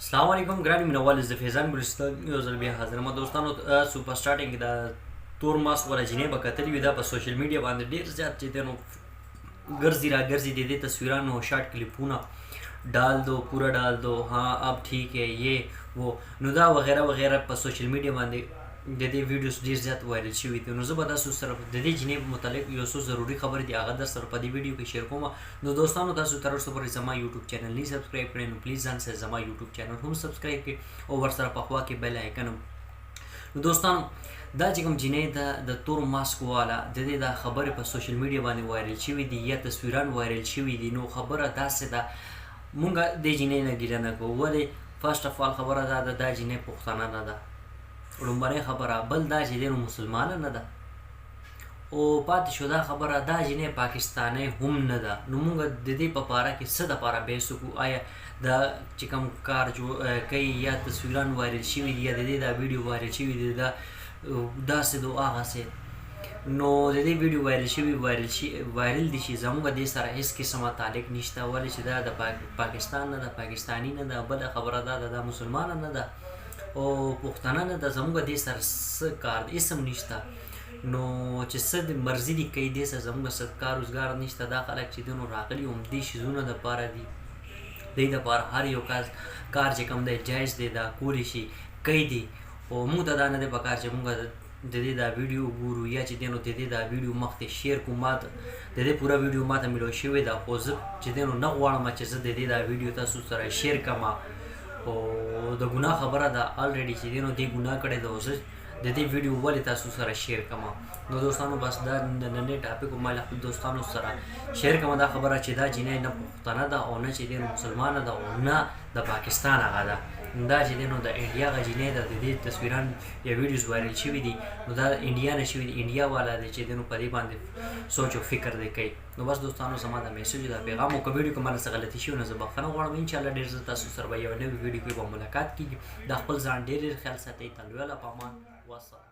السلام علیکم ګرانې مینوال زه فیضان ګلستان یو ځل بیا حاضر یم دوستانو. تاسو په سټارټینګ کې د تور ماسک والا جینۍ به کتلي وي، دا په سوشل میډیا باندې ډېر زیات چې دی نو ګرځي را ګرځي د دې تصویرانو شارټ کلیپونه ډال دو پورا ډال دو ہاں اب ٹھیک ہے یہ وہ نو دا وغیرہ وغیرہ په سوشل میډیا باندې د دې ویډیوز ډېر زیات وایرل شوي دي. نو زه به تاسو سره د دې جینۍ په متعلق یو څو ضروري خبرې دي هغه در سره په دې ویډیو کې شیر کوم. نو دوستانو تاسو تر اوسه پورې زما یوټیوب چینل نه سبسکرایب کړئ نو پلیز ځان سره زما یوټیوب چینل هم سبسکرایب کړئ او ورسره په خوا کې بیل آیکن. نو دوستانو دا چې کوم جینۍ ده د تور ماسک والا د دې دا خبرې په سوشل میډیا باندې وایرل شوي دي یا تصویران وایرل شوي دي. نو خبره داسې ده مونږ دې جینۍ نه ګیله نه کوو. ولې فرسټ اف آل خبره دا ده دا جینۍ پښتانه نه ده، لومړنۍ خبره. بل دا چې دی نو مسلمانه نه ده، او پاتې شو دا خبره دا جینۍ پاکستانی هم نه ده. نو موږ د دې په باره کې څه دپاره بحث وکړو؟ آیا دا چې کوم کار کوي یا تصویران وایرل شوي دي یا د دې دا ویډیو وایرل شوي دي دا داسې دو هغسې، نو د دې ویډیو وایرل شوي وایرل دي چې زموږ دې سره هېڅ قسمه تعلق نشته. ولې چې دا د پاکستان نه ده، پاکستاني نه ده. بله خبره دا ده دا مسلمانه نه ده او پښتانه نه ده. زموږ دې سره څه کار دی؟ اسم نشته. نو چې څه د مرضي دي کوي دې سره زموږ څه کار روزګار نشته. دا خلک چې دی نو راغلي همدې شیزونو دپاره دي، دې دپاره هر یو کار چې کوم دی جایز دی، دا کولی شي کوي دي. او موږ ته دا نه دی پکار چې موږ د دې دا ویډیو وګورو یا چې دی نو د دې دا ویډیو مخ ته شیر کړو. ما ته د دې پوره ویډیو ما ته میلو شوې ده، خو زه چې دی نو نه غواړم چې زه د دې دا ویډیو تاسو سره شیر کړم. او د ګناه خبره ده الریډي چې دی نو دې ګناه کړې ده، او زه د دې ویډیو ولې تاسو سره شیر کړم. نو دوستانو بس دا نننی ټاپک ما له خپل دوستانو سره شیر کړم. دا خبره چې دا جینۍ نه پښتانه ده او نه چې دی نو مسلمانه ده او نه د پاکستان هغه ده. دا چې دی نو د انډیا هغه جینۍ ده، د دې تصویران یا ویډیوز وایرل شوي دي نو دا د انډیا نه شوي دي، انډیا والا دی چې دی نو په دې باندې سوچ او فکر دی کوي. نو بس دوستانو زما د میسج دا پیغام او که ویډیو کې ماله څه غلطي شوي نو زه بخښنه غواړم. انشاءالله ډېر زه تاسو سره به یو نوي ویډیو کې به ملاقات کېږي. دا خپل ځان ډېر ډېر خیال ساتئ. تلویل په امان. والسلام.